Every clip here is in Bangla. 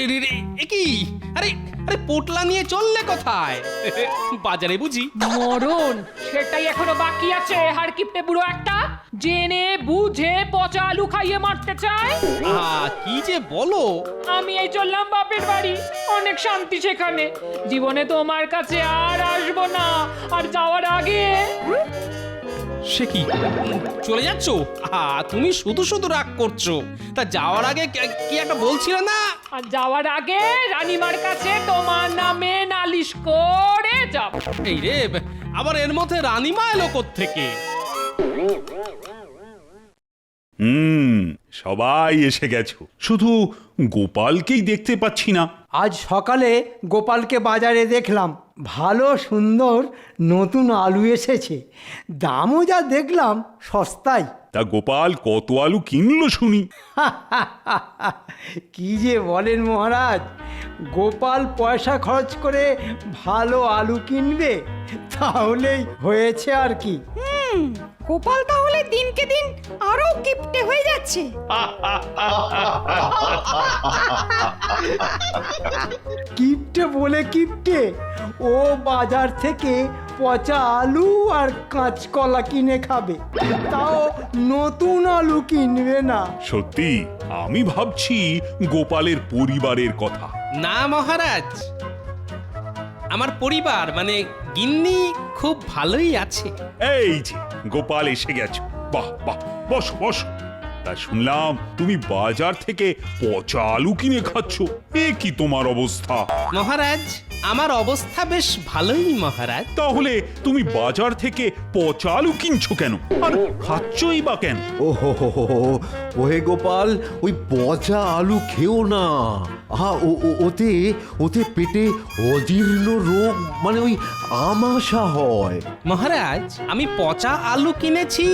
রে রে রে, এ কি? আরে আরে পোটলা নিয়ে চললে কোথায়? বাজারে বুঝি? মরণ সেটাই এখনো বাকি আছে। হাড়কিপ্টে বুড়ো একটা জেনে বুঝে পচা আলু খাইয়ে মারতে চায়। কি যে বলো! আমি এই চললাম বাপের বাড়ি, অনেক শান্তি সেখানে। জীবনে তোমার কাছে আর আসবো না। আর যাওয়ার আগে সে কি, চলে যাচ্ছ? তুমি শুধু শুধু রাগ করছো। তা যাওয়ার আগে কি একটা বলছিলে না? আর যাওয়ার আগে রানীমার কাছে তোমার নামে নালিশ করে যাব। এই রে, আবার এর মধ্যে রানীমা এলো কোত্থেকে? সবাই এসে গেছো, শুধু গোপালকেই দেখতে পাচ্ছি না। আজ সকালে গোপালকে বাজারে দেখলাম, ভালো সুন্দর নতুন আলু এসেছে, দামও যা দেখলাম সস্তায়। তা গোপাল কত আলু কিনলো শুনি? কি যে বলেন মহারাজ, গোপাল পয়সা খরচ করে ভালো আলু কিনবে, তাহলেই হয়েছে আর কি। গোপাল তাহলে দিনকে দিন আরো কিপটে হয়ে যাচ্ছে। কিপটে বলে কিপটে, ও বাজার থেকে পচা আলু আর কাঁচকলা কিনে খাবে, তাও নতুন আলু কিনবে না। সত্যি আমি ভাবছি গোপালের পরিবারের কথা। না মহারাজ, আমার পরিবার মানে গিন্নি খুব ভালোই আছে। এই যে গোপাল এসে গেছো, বাহ বাহ, বসো বসো। তা শুনলাম তুমি বাজার থেকে পচা আলু কিনে খাচ্ছ, এ কি তোমার অবস্থা? মহারাজ, আমার অবস্থা বেশ ভালোই মহারাজ। তাহলে তুমি বাজার থেকে পচা আলু কিনছো কেন, আর খাচ্ছই বা কেন? ওহে গোপাল, ওই পচা আলু খেও না। ওতে ওতে পেটে অজীর্ণ রোগ, মানে ওই আমাশা হয়। মহারাজ, আমি পচা আলু কিনেছি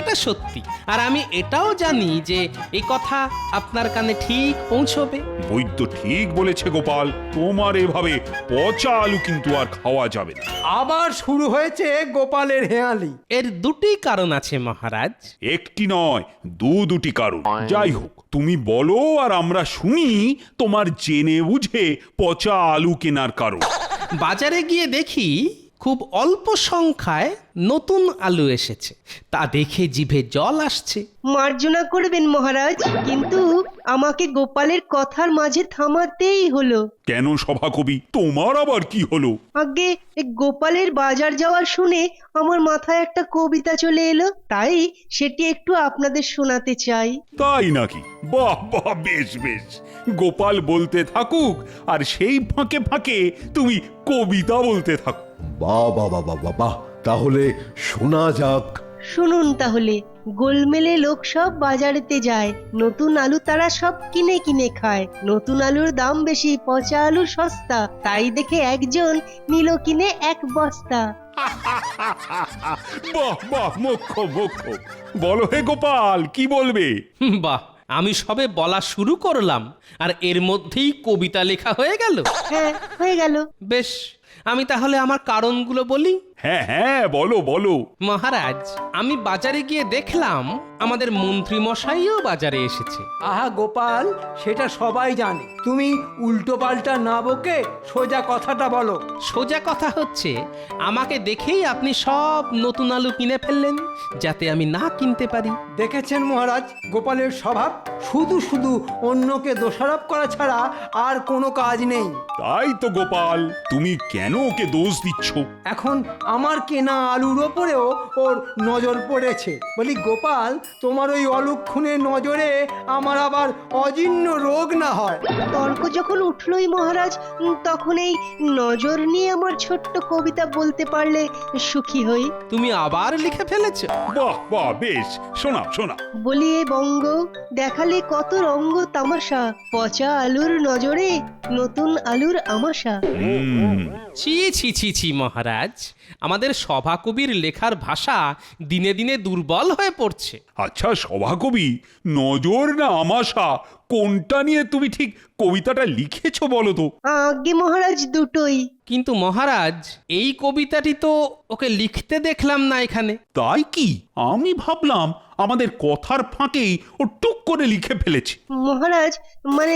এটা সত্যি, আর আমি এটাও জানি যে এই কথা আপনার কানে ঠিক পৌঁছবে। বৈদ্য ঠিক বলেছে গোপাল, তোমার এভাবে পচা আলু কিন্তু আর খাওয়া যাবে না। আবার শুরু হয়েছে গোপালের হেয়ালি। এর দুটি কারণ আছে মহারাজ। একটি নয়, দুটি কারণ। যাই হোক, তুমি বলো আর আমরা শুনি তোমার জেনে বুঝে পচা আলু কেনার কারণ। বাজারে গিয়ে দেখি খুব অল্প সংখ্যায় নতুন আলু এসেছে, তা দেখে জিভে জল আসছে। মার্জনা করবেন মহারাজ, কিন্তু আমাকে গোপালের কথার মাঝে থামাতেই হলো। কেন সভাকবি, তোমার আবার কি হলো? আগে গোপালের বাজার যাওয়ার শুনে আমার মাথায় একটা কবিতা চলে এলো, তাই সেটি একটু আপনাদের শোনাতে চাই। তাই নাকি? বাহ বাহ, বেশ বেশ, গোপাল বলতে থাকুক আর সেই ফাঁকে ফাঁকে তুমি কবিতা বলতে থাকো। বাহ বাহ বাহ বাহ বাহ, তাহলে শোনা যাক। শুনুন তাহলে। গোলমেলে লোক সব বাজারেতে যায়, নতুন আলু তারা সব কিনে কিনে খায়। নতুন আলুর দাম বেশি, পচা আলু সস্তা, তাই দেখে একজন নিল কিনে এক বস্তা। বাহ বাহ, মুখ্য মুখ্য। বলো হে গোপাল, কি বলবে? বাহ, আমি সবে বলা শুরু করলাম আর এর মধ্যেই কবিতা লেখা হয়ে গেল। হ্যাঁ, হয়ে গেল। বেশ, আমি তাহলে আমার কারণগুলো বলি। হ্যাঁ হ্যাঁ, বলো বলো। মহারাজ, আমি বাজারে গিয়ে দেখলাম আমাদের মন্ত্রী মশাইও বাজারে এসেছে। আহা গোপাল, সেটা সবাই জানে, তুমি উল্টো পাল্টা না বকে সোজা কথাটা বলো। সোজা কথা হচ্ছে, আমাকে দেখেই আপনি সব নতুন আলু কিনে ফেললেন যাতে আমি না কিনতে পারি। দেখেছেন মহারাজ, গোপালের স্বভাব শুধু শুধু অন্যকে দোষারোপ করা ছাড়া আর কোনো কাজ নেই। তাই তো গোপাল, তুমি কেন ওকে দোষ দিচ্ছ? এখন আমার কেনা আলুর ওপরেও ওর নজর পড়েছে। বলি গোপাল, তোমার ওই অলক্ষণের নজরে আমার আবার অজীর্ণ রোগ না হয়। তর্ক যখন উঠলই মহারাজ, তখন এই নজর নিয়ে আমার ছোট্ট কবিতা বলতে পারলে সুখী হই। তুমি আবার লিখে ফেলেছ? বাহ বাহ, বেশ, শোনা শোনা। বলি এ বঙ্গ, দেখালে কত রঙ্গ তামাশা, পচা আলুর নজরে নতুন আলুর আমাশা। ছি ছি ছি ছি মহারাজ, আমাদের সভাকবির লেখার ভাষা দিনে দিনে দুর্বল হয়ে পড়ছে। আচ্ছা সভাকবি, নজর না আমাশা, কোনটা নিয়ে তুমি ঠিক কবিতাটা লিখেছো বলো তো? আজ্ঞে মহারাজ, দুটোই। কিন্তু মহারাজ, এই কবিতাটি তো ওকে লিখতে দেখলাম না এখানে। তাই কি? আমি ভাবলাম আমাদের কথার ফাঁকেই ও টুক করে লিখে ফেলেছে। মহারাজ মানে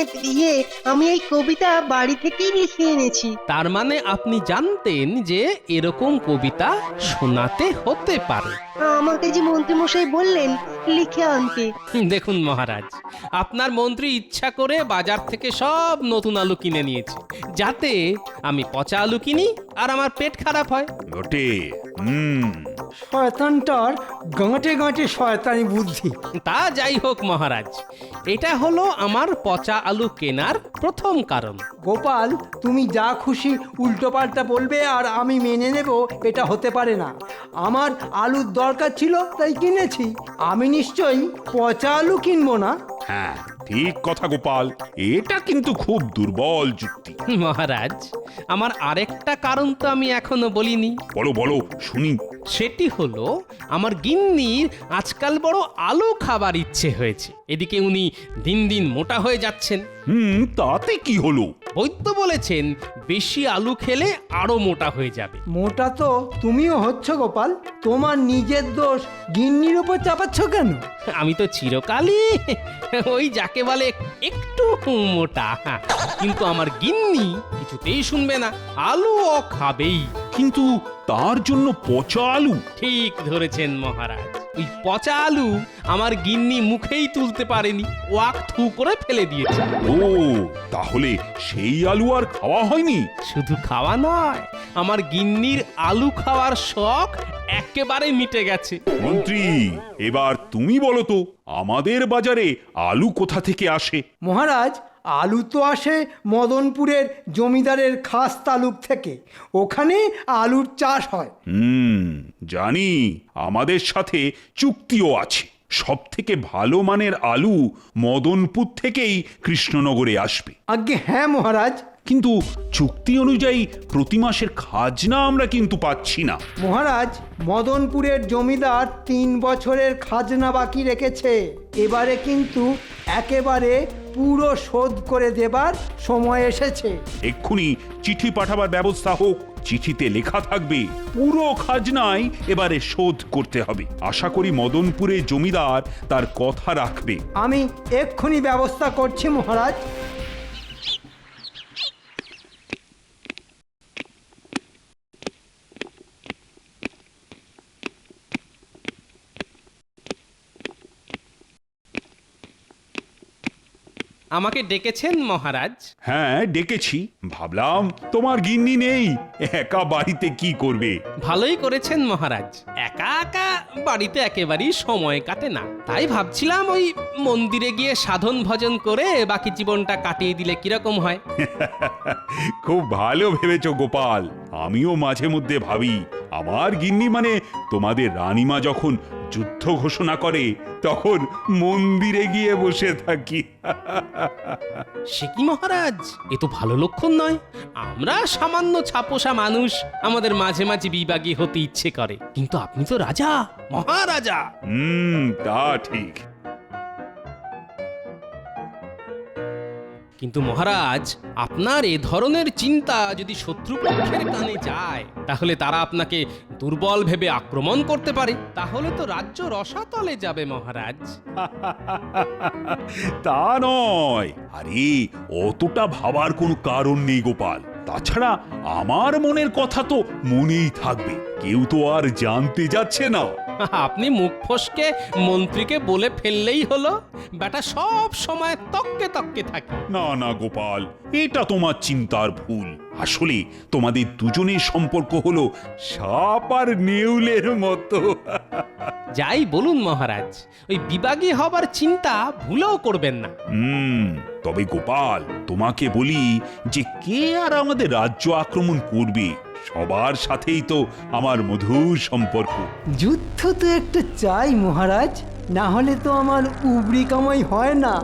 আমি এই কবিতা বাড়ি থেকেই লিখে এনেছি। তার মানে আপনি জানতেন যে এরকম কবিতা শোনাতে হতে পারে। আমাকে যে মন্ত্রীমশাই বললেন লিখে আনতে। দেখুন মহারাজ, আপনার মন্ত্রী ইচ্ছা করে বাজার থেকে সব নতুন আলু কিনে নিয়েছে, যাতে আমি পচা আলু কিনি আর আমার পেট খারাপ হয়। বটে। শয়তানটার গাঁটে গাঁটে শয়তানি বুদ্ধি। তা যাই হোক মহারাজ, এটা হলো আমার পচা আলু কেনার প্রথম কারণ। গোপাল, তুমি যা খুশি উল্টোপাল্টা বলবে আর আমি মেনে নেব, এটা হতে পারে না। আমার আলুর দরকার ছিল তাই কিনেছি, আমি নিশ্চয়ই পচা আলু কিনবো না। হ্যাঁ, ঠিক কথা গোপাল, এটা কিন্তু খুব দুর্বল যুক্তি। মহারাজ, আমার আরেকটা কারণ তো আমি এখনো বলিনি। বলো বলো শুনি। সেটি হলো আমার গিন্নির আজকাল বড় আলু খাবার ইচ্ছে হয়েছে। এদিকে উনি দিন দিন মোটা হয়ে যাচ্ছেন। তাতে কি হলো? বৈদ্য বলেছেন বেশি আলু খেলে আরো মোটা হয়ে যাবে। মোটা তো তুমিও হচ্ছ গোপাল, তোমার নিজের দোষ গিন্নির উপর চাপাচ্ছ কেন? আমি তো চিরকালই ওই যাকে বলে একটু মোটা, কিন্তু আমার গিন্নি কিছুতেই শুনবে না, আলুও খাবেই। কিন্তু তার জন্য পচা আলু? ঠিক ধরেছেন মহারাজ, ওই পচা আলু আমার গিন্নি মুখেই তুলতে পারেনি, ওয়াক থু করে ফেলে দিয়েছে। ও, তাহলে সেই আলু আর খাওয়া হয়নি? শুধু খাওয়া নয়, আমার গিন্নির আলু খাওয়ার শখ একেবারে মিটে গেছে। মন্ত্রী, এবার তুমি বলো তো, আমাদের বাজারে আলু কোথা থেকে আসে? মহারাজ, আলু তো আসে মদনপুরের জমিদারের খাস তালুক থেকে, ওখানে আলুর চাষ হয়। জানি, আমাদের সাথে চুক্তিও আছে। সব থেকে ভালো মানের আলু মদনপুর থেকেই কৃষ্ণনগরে আসবে। আজ্ঞে হ্যাঁ মহারাজ। কিন্তু চুক্তি অনুযায়ী প্রতি মাসের খাজনা আমরা কিন্তু পাচ্ছি না। মহারাজ, মদনপুরের জমিদার 3 বছরের খাজনা বাকি রেখেছে, এবারে কিন্তু একেবারে পুরো শোধ করে দেবার সময় এসেছে। এক্ষুনি চিঠি পাঠাবার ব্যবস্থা হোক। চিঠিতে লেখা থাকবে পুরো খাজনাই এবারে শোধ করতে হবে। আশা করি মদনপুরের জমিদার তার কথা রাখবে। আমি এক্ষুনি ব্যবস্থা করছি মহারাজ। আমাকে ডেকেছেন মহারাজ? হ্যাঁ, ডেকেছি। ভাবলাম তোমার গিন্নি নেই, একা বাড়িতে কি করবে। ভালোই করেছেন মহারাজ, একা একা বাড়িতে একেবারেই সময় কাটে না, তাই ভাবছিলাম ওই মন্দিরে গিয়ে সাধন ভজন করে বাকি জীবনটা কাটিয়ে দিলে কিরকম হয়। খুব ভালো ভেবেছো গোপাল। আমিও মাঝে মধ্যে ভাবি, আমার গিন্নি মানে তোমাদের রানীমা যখন যুদ্ধ ঘোষণা করে তখন মন্দিরে গিয়ে বসে থাকি। সে কি মহারাজ, এ তো ভালো লক্ষণ নয়। আমরা সামান্য ছাপোষা মানুষ, আমাদের মাঝে মাঝে বিভাগী হতে ইচ্ছে করে, কিন্তু আপনি তো রাজা, মহারাজা। তা ঠিক। কিন্তু মহারাজ, আপনার এ ধরনের চিন্তা যদি শত্রুপক্ষের কানে যায়, তাহলে তারা আপনাকে দুর্বল ভেবে আক্রমণ করতে পারে, তাহলে তো রাজ্য রসাতলে যাবে মহারাজ। তা নয়, আরে অতটা ভাবার কোনো কারণ নেই গোপাল। তাছাড়া আমার মনের কথা তো মনেই থাকবে, কেউ তো আর জানতে যাচ্ছে না। আপনি মুখ ফসকে মন্ত্রীকে বলে ফেললেই হলো, বেটা সব সময় তককে তককে থাকে। না না গোপাল, এটা তোমার চিন্তার ভুল। আসলে তোমাদের দুজনের সম্পর্ক হলো সাপ আর নেউলের মতো। যাই বলুন মহারাজ, ওই বিভাগী হবার চিন্তা ভুলেও করবেন না। তবে গোপাল, তোমাকে বলি যে কে আর আমাদের রাজ্য আক্রমণ করবে? সবার সাথেই তো আমার মধুর সম্পর্ক। যুদ্ধ তো একটা চাই মহারাজ, না হলে তো আমার উবরি কামাই হয় না।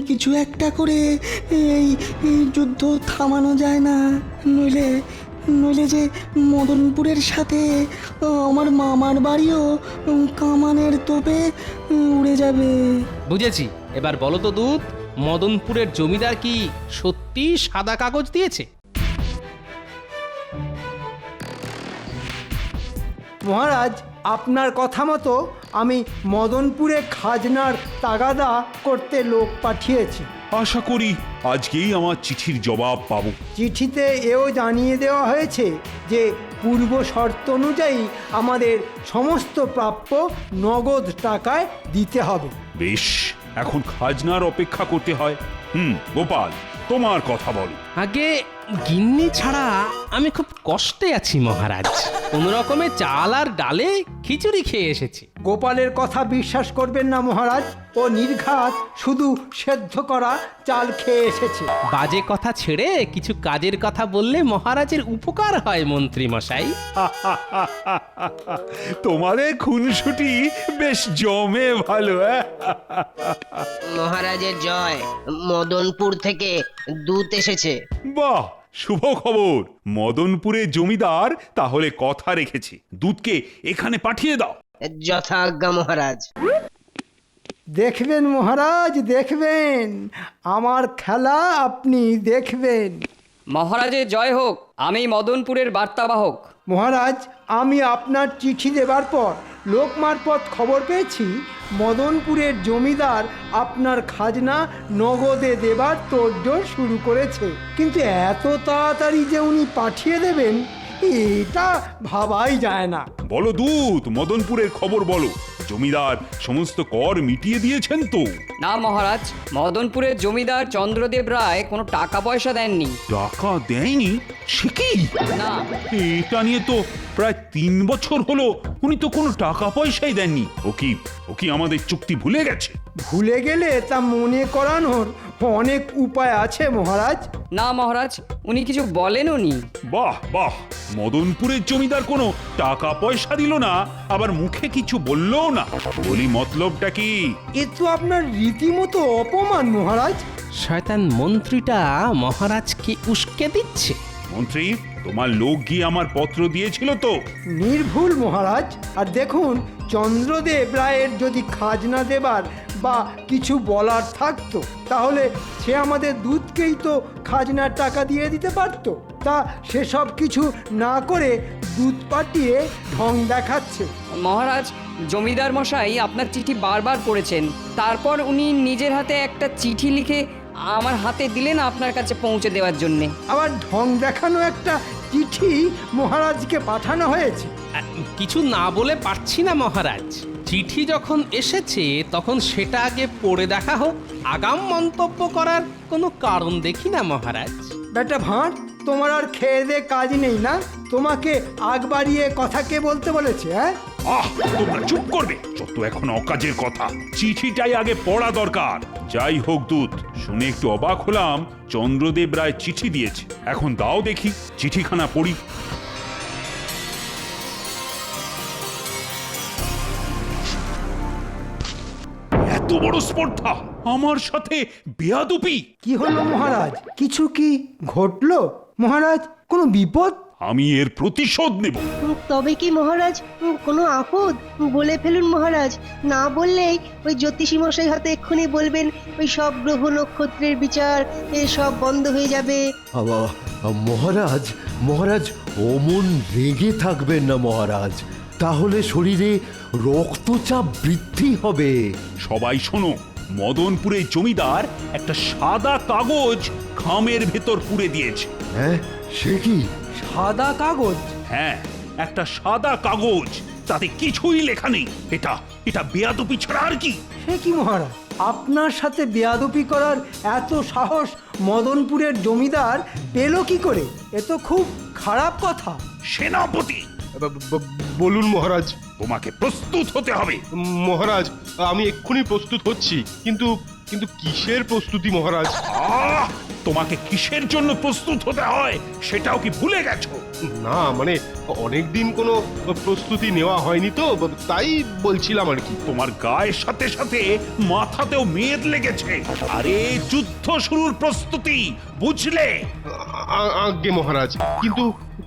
কিছু একটা করে এই যুদ্ধ থামানো যায় না, নইলে নইলে যে মদনপুরের সাথে আমার মামার বাড়িও কামানের তোপে উড়ে যাবে। বুঝেছি, এবার বলো তো দূত, মদনপুরের জমিদার কি সত্যি সাদা কাগজ দিয়েছে? মহারাজ, আপনার কথা মতো আমি মদনপুরে খাজনার তাগাদা করতে লোক পাঠিয়েছি। আশা করি আজকেই আমার চিঠির জবাব পাবো। চিঠিতে এও জানিয়ে দেওয়া হয়েছে যে পূর্ব শর্ত অনুযায়ী আমাদের সমস্ত প্রাপ্য নগদ টাকায় দিতে হবে। বেশ, এখন খাজনার অপেক্ষা করতে হয়। গোপাল, তোমার কথা বলো। আগে গিন্নি ছাড়া আমি খুব কষ্টে আছি মহারাজ। কোন রকমে চাল আর ডালে খিচুড়ি খেয়ে এসেছি। গোপালের কথা বিশ্বাস করবেন না মহারাজ, ও নির্ঘাত শুধু সেদ্ধ করা চাল খেয়ে এসেছে। বাজে কথা ছেড়ে কিছু কাজের কথা বললে মহারাজের উপকার হয় মন্ত্রী মশাই। তোমাদের খুনসুটি বেশ জমে ভালো। মহারাজের জয়, মদনপুর থেকে দূত এসেছে। বাহ, শুভ খবর। মদনপুরের জমিদার তাহলে কথা রেখেছে। দুধকে এখানে পাঠিয়ে দাও। যথাজ্ঞা মহারাজ। দেখবেন মহারাজ, দেখবেন আমার খেলা আপনি দেখবেন। মহারাজের জয় হোক। আমি মদনপুরের বার্তাবাহক। মহারাজ, আমি আপনার চিঠি দেবার পর লোক মারফত খবর পেয়েছি মদনপুরের জমিদার আপনার খাজনা নগদে দেবার তোড়জোড় শুরু করেছে। কিন্তু এত তাড়াতাড়ি যে উনি পাঠিয়ে দেবেন এটা ভাবাই যায় না। বলো দূত, মদনপুরের খবর বলো। জমিদার সমস্ত কর মিটিয়ে দিয়েছেন তো? না মহারাজ, মদনপুরের জমিদার চন্দ্রদেব রায় কোনো টাকা পয়সা দেননি। টাকা দেয়নি? সে কি? না। এটা নিয়ে তো প্রায় 3 বছর হলো উনি তো কোনো টাকা পয়সাই দেননি। ও কি আমাদের চুক্তি ভুলে গেছে? ভুলে গেলে তা মনে করানোর অনেক উপায় আছে মহারাজ। না মহারাজ, উনি কিছু বলেনও নি। বাহ বাহ, মদনপুরের জমিদার কোনো টাকা পয়সা দিল না, আবার মুখে কিছু বললও না। বলি মতলবটা কি? এ তো আপনার রীতিমতো অপমান মহারাজ। শয়তান মন্ত্রীটা মহারাজকে উস্কে দিচ্ছে। মন্ত্রী, তোমার লোক গিয়ে আমার পত্র দিয়েছিল তো? নির্ভুল মহারাজ। আর দেখুন, চন্দ্রদেব রায়ের যদি খাজনা দেবার বা কিছু বলার থাকতো তাহলে সে আমাদের দুধকেই তো খাজনার টাকা দিয়ে দিতে পারতো। তা সেসব কিছু না করে দুধ পাঠিয়ে ঢং দেখাচ্ছে। মহারাজ, জমিদার মশাই আপনার চিঠি বারবার পড়েছেন। তারপর উনি নিজের হাতে একটা চিঠি লিখে আমার হাতে দিলেন আপনার কাছে পৌঁছে দেওয়ার জন্যে। আবার ঢং দেখানো একটা চিঠি মহারাজকে পাঠানো হয়েছে। কিছু না বলে পারছি না মহারাজ। চিঠি যখন এসেছে তখন সেটা আগে পড়ে দেখা হোক। আগাম মন্তব্য করার কোনো কারণ দেখি না মহারাজ। বেটা ভাঁড়, তোমার আর খেয়ে দে কাজ নেই না? তোমাকে আগ বাড়িয়ে কথা কে বলতে বলেছে? হ্যাঁ, তোমরা চুপ করবে। যত এখন অকাজের কথা। চিঠিটাই আগে পড়া দরকার। যাই হোক দূত, শুনে একটু অবাক হলাম চন্দ্রদেব রায় চিঠি দিয়েছে। এখন দাও দেখি চিঠিখানা পড়ি। এত বড় স্পর্ধা, আমার সাথে বেয়াদবি! কি হলো মহারাজ? কিছু কি ঘটলো মহারাজ? কোনো বিপদ? আমি এর প্রতিশোধ নেব। তবে কি মহারাজ কোনো আপদ? বলে ফেলুন মহারাজ। না বললেই ওই জ্যোতিষী মশাই হাতে এক্ষুনি বলবেন ওই সব গ্রহ নক্ষত্রের বিচার সব বন্ধ হয়ে যাবে। মহারাজ, মহারাজ অমন রেগে থাকবেন না মহারাজ, তাহলে শরীরে রক্তচাপ বৃদ্ধি হবে। সবাই শোনো, মদনপুরের জমিদার একটা সাদা কাগজ খামের ভেতর পুরে দিয়েছে। হ্যাঁ, সে কি? সাদা কাগজ? হ্যাঁ, একটা সাদা কাগজ, তাতে কিছুই লেখা নেই। এটা বেয়াদবি ছাড়া আর কি? সে কি মহারাজ, আপনার সাথে বেয়াদবি করার এত সাহস মদনপুরের জমিদার পেল কি করে? এ তো খুব খারাপ কথা। সেনাপতি, বলুন মহারাজ। তোমাকে প্রস্তুত হতে হবে। মহারাজ, আমি এক্ষুনি প্রস্তুত হচ্ছি, কিন্তু কিন্তু কিসের প্রস্তুতি মহারাজ? তোমাকে কিসের জন্য প্রস্তুত হতে হয় সেটাও কি ভুলে গেছো? না মানে অনেকদিন কোনো প্রস্তুতি নেওয়া হয়নি তো, তাই বলছিলাম আর কি। তোমার গায়ের সাথে সাথে মাথাতেও মেদ লেগেছে। আরে যুদ্ধ শুরুর প্রস্তুতি, বুঝলে? আজ্ঞে মহারাজ, কিন্তু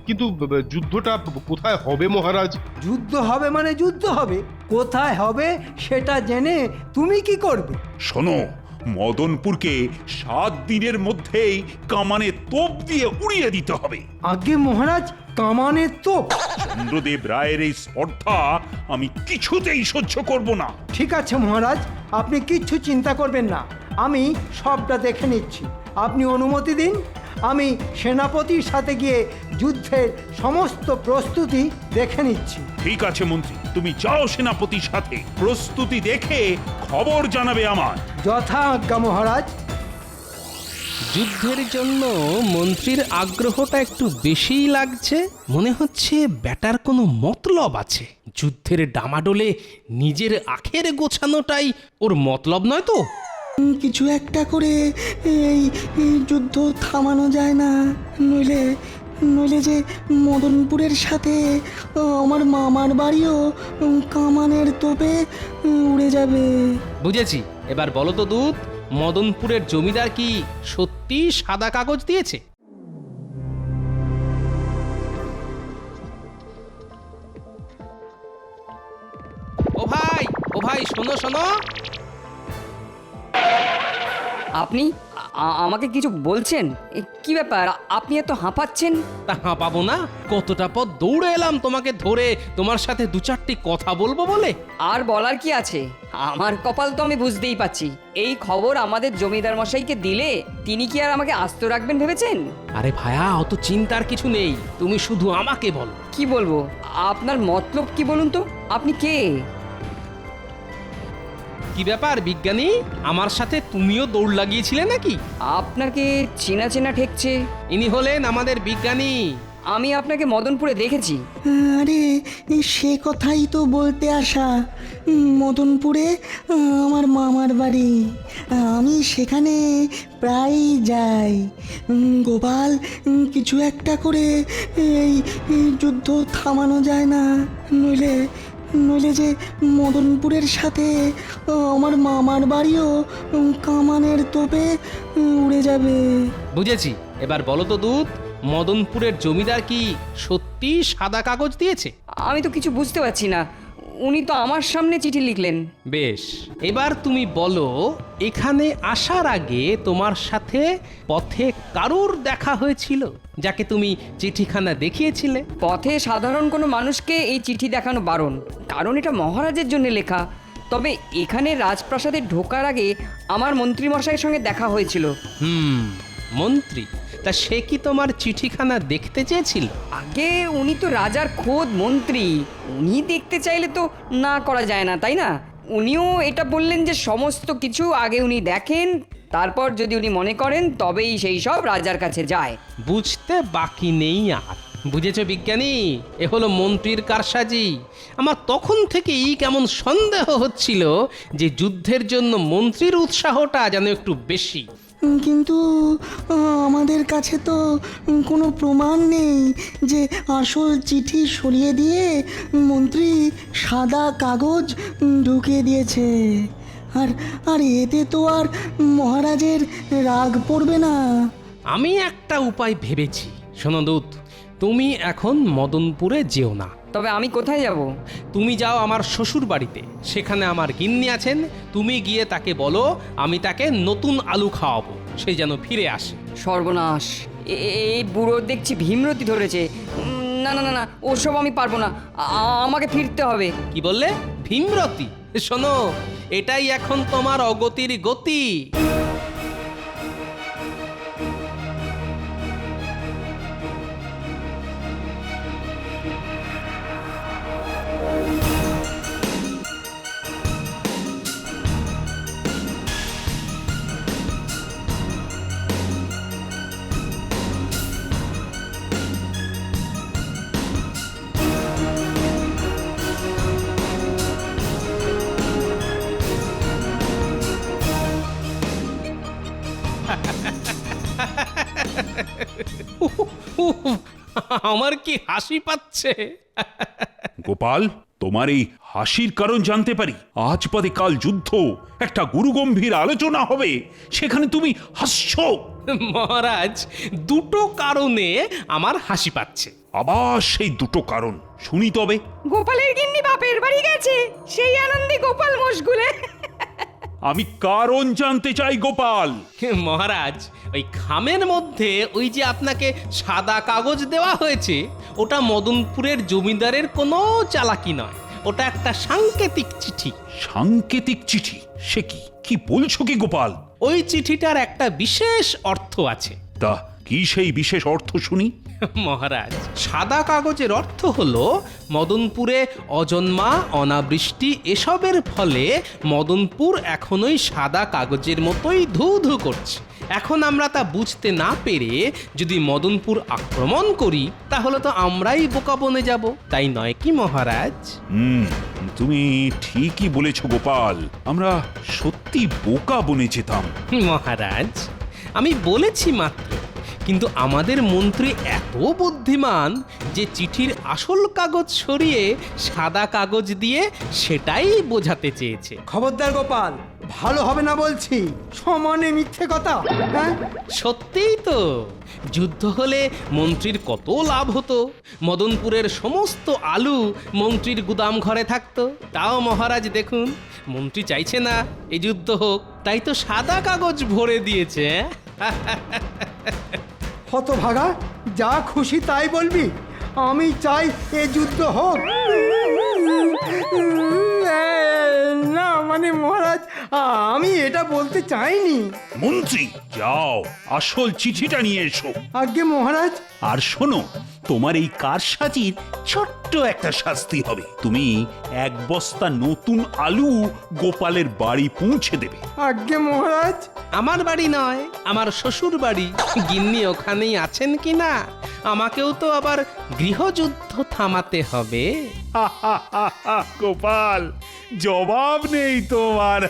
কিন্তু যুদ্ধটা কোথায় হবে মহারাজ? যুদ্ধ হবে মানে যুদ্ধ হবে, কোথায় হবে সেটা জেনে তুমি কি করবে? শোনো, মদনপুরকে 7 দিনের মধ্যেই কামানে তোপ দিয়ে উড়িয়ে দিতে হবে। আগে মহারাজ, কামানের তোপ? চন্দ্রদেব রায়ের এই স্পর্ধা আমি কিছুতেই সহ্য করব না। ঠিক আছে মহারাজ, আপনি কিচ্ছু চিন্তা করবেন না, আমি সবটা দেখে নিচ্ছি। আপনি অনুমতি দিন, আমি সেনাপতির সাথে গিয়ে যুদ্ধের সমস্ত প্রস্তুতি দেখে নিচ্ছি। ঠিক আছে মন্ত্রী, তুমি যাও সেনাপতির সাথে, প্রস্তুতি দেখে খবর জানাবে আমার। যথা আজ্ঞা মহারাজ। যুদ্ধের জন্য মন্ত্রীর আগ্রহটা একটু বেশিই লাগছে। মনে হচ্ছে ব্যাটার কোনো মতলব আছে। যুদ্ধের ডামাডোলে নিজের আখের গোছানোটাই ওর মতলব নয় তো? কিছু একটা করে এই যুদ্ধ থামানো যায় না, নইলে নইলে যে মদনপুরের সাথে আমার মামার বাড়িও কামানের তোপে উড়ে যাবে। বুঝেছি। এবার বলো তো দূত, মদনপুরের জমিদার কি সত্যি সাদা কাগজ দিয়েছে? ও ভাই শোনো শোনো। আপনি আমাকে কিছু বলছেন? কি ব্যাপার, আপনি এত হাঁপাচ্ছেন? তা পাবো না, কতটা পথ দৌড়ে এলাম তোমাকে ধরে তোমার সাথে 2-4টি কথা বলবো বলে। আর বলার কি আছে, আমার কপাল তো আমি বুঝতেই পাচ্ছি। এই খবর আমাদের জমিদার মশাইকে দিলে তিনি কি আর আমাকে আস্ত রাখবেন ভেবেছেন? আরে ভায়া, অত চিন্তার কিছু নেই, তুমি শুধু আমাকে বলো। কি বলবো? আপনার মতলব কি বলুন তো? আপনি কে? কি ব্যাপার বিজ্ঞানী, আমার সাথে তুমিও দৌড় লাগিয়েছিলে নাকি? আপনাকে চেনা চেনা ঠেকছে। ইনি হলেন আমাদের বিজ্ঞানী। আমি আপনাকে মদনপুরে দেখেছি। আরে সে কথাই তো বলতে আসা। মদনপুরে আমার মামার বাড়ি, আমি সেখানে প্রায়ই যাই। গোপাল, কিছু একটা করে এই যুদ্ধ থামানো যায় না, নইলে নইলে যে মদনপুরের সাথে আমার মামার বাড়িও কামানের তোপে উড়ে যাবে। বুঝেছি। এবার বলো তো দূত, মদনপুরের জমিদার কি সত্যি সাদা কাগজ দিয়েছে? আমি তো কিছু বুঝতে পারছি না, উনি তো আমার সামনে চিঠি লিখলেন। বেশ, এবার তুমি বলো, এখানে আসার আগে তোমার সাথে পথে কারুর দেখা হয়েছিল যাকে তুমি চিঠিখানা দেখিয়েছিলে? পথে সাধারণ কোনো মানুষকে এই চিঠি দেখানো বারণ, কারণ এটা মহারাজের জন্য লেখা। তবে এখানে রাজপ্রাসাদে ঢোকার আগে আমার মন্ত্রীমশাইয়ের সঙ্গে দেখা হয়েছিল। মন্ত্রী? তা সে কি তোমার চিঠিখানা দেখতে চেয়েছিল? আগে উনি তো রাজার খোদ মন্ত্রী, উনি দেখতে চাইলে তো না করা যায় না, তাই না? উনিও এটা বললেন যে সমস্ত কিছু আগে উনি দেখেন, তারপর যদি উনি মনে করেন তবেই সেই সব রাজার কাছে যায়। বুঝতে বাকি নেই আর। বুঝেছ বিজ্ঞানী, এ হলো মন্ত্রীর কারসাজি। আমার তখন থেকেই কেমন সন্দেহ হচ্ছিল যে যুদ্ধের জন্য মন্ত্রীর উৎসাহটা যেন একটু বেশি। কিন্তু আমাদের কাছে তো কোনো প্রমাণ নেই যে আসল চিঠি সরিয়ে দিয়ে মন্ত্রী সাদা কাগজ ঢুকিয়ে দিয়েছে। আর এতে তো আর মহারাজের রাগ পড়বে না। আমি একটা উপায় ভেবেছি। শোনো দূত, তুমি এখন মদনপুরে যেও না। তবে আমি কোথায় যাব? তুমি যাও আমার শ্বশুর বাড়িতে, সেখানে আমার গিন্নি আছেন। তুমি গিয়ে তাকে বলো আমি তাকে নতুন আলু খাওয়াবো, সে যেন ফিরে আসে। সর্বনাশ, এই বুড়ো দেখছি ভীমরতি ধরেছে। না না না না, ওসব আমি পারবো না, আমাকে ফিরতে হবে। কি বললে? ভীমরতি? শোনো, এটাই এখন তোমার অগতির গতি। আমার কি হাসি পাচ্ছে। গোপাল, তোমার এই হাসির কারণ জানতে পারি? আজ বাদে কাল যুদ্ধ, একটা গুরুগম্ভীর আলোচনা হবে, সেখানে তুমি হাসছো। মহারাজ, দুটো কারণে আমার হাসি পাচ্ছে। আবার সেই দুটো কারণ শুনি তবে। গোপালের গিন্নি বাপের বাড়ি গেছে, সেই আনন্দে গোপাল মশগুলে। আমি কারণ জানতে চাই গোপাল। মহারাজ, ওই খামের মধ্যে ওই যে আপনাকে সাদা কাগজ দেওয়া হয়েছে, ওটা মদনপুরের জমিদারের কোনো চালাকি নয়, ওটা একটা সাংকেতিক চিঠি। সাংকেতিক চিঠি? সে কি কি বলছো কি গোপাল? ওই চিঠিটার একটা বিশেষ অর্থ আছে। তা কি সেই বিশেষ অর্থ শুনি? মহারাজ, সাদা কাগজের অর্থ হলো মদনপুরে অজন্মা, অনাবৃষ্টি এসবের ফলে মদনপুর এখনোই সাদা কাগজের মতোই ধু ধু করছে। এখন আমরা তা বুঝতে না পেরে যদি মদনপুর আক্রমণ করি, তাহলে তো আমরাই বোকা বনে যাব, তাই নয় কি মহারাজ? তুমি ঠিকই বলেছ গোপাল, আমরা সত্যি বোকা বনে যেতাম। মহারাজ, আমি বলেছি মাত্র, কিন্তু আমাদের মন্ত্রী এত বুদ্ধিমান যে চিঠির আসল কাগজ সরিয়ে সাদা কাগজ দিয়ে সেটাই বোঝাতে চেয়েছে। খবরদার গোপাল, ভালো হবে না বলছি, সমানে মিথ্যে কথা। হ্যাঁ, সত্যিই তো, যুদ্ধ হলে মন্ত্রীর কত লাভ হতো। মদনপুরের সমস্ত আলু মন্ত্রীর গুদাম ঘরে থাকতো। তাও মহারাজ দেখুন, মন্ত্রী চাইছে না এই যুদ্ধ হোক, তাই তো সাদা কাগজ ভরে দিয়েছে। হতভাগা, যা খুশি তাই বলবি। আমি চাই এ যুদ্ধ হোক। না মানে মহারাজ, আমি এটা বলতে চাইনি। মন্ত্রী, যাও আসল চিঠিটা নিয়ে এসো। আজ্ঞে মহারাজ। আর শোনো, তোমার এই কারসাজির ছোট্ট একটা শাস্তি হবে। তুমি এক বস্তা নতুন আলু গোপালের বাড়ি পৌঁছে দেবে। আজ্ঞে মহারাজ। আমার বাড়ি নয়, আমার শ্বশুর বাড়ি। গিন্নি ওখানেই আছেন কি না? আমাকেও তো আবার গৃহযুদ্ধ থামাতে হবে। গোপাল, জবাব নেই তোমার।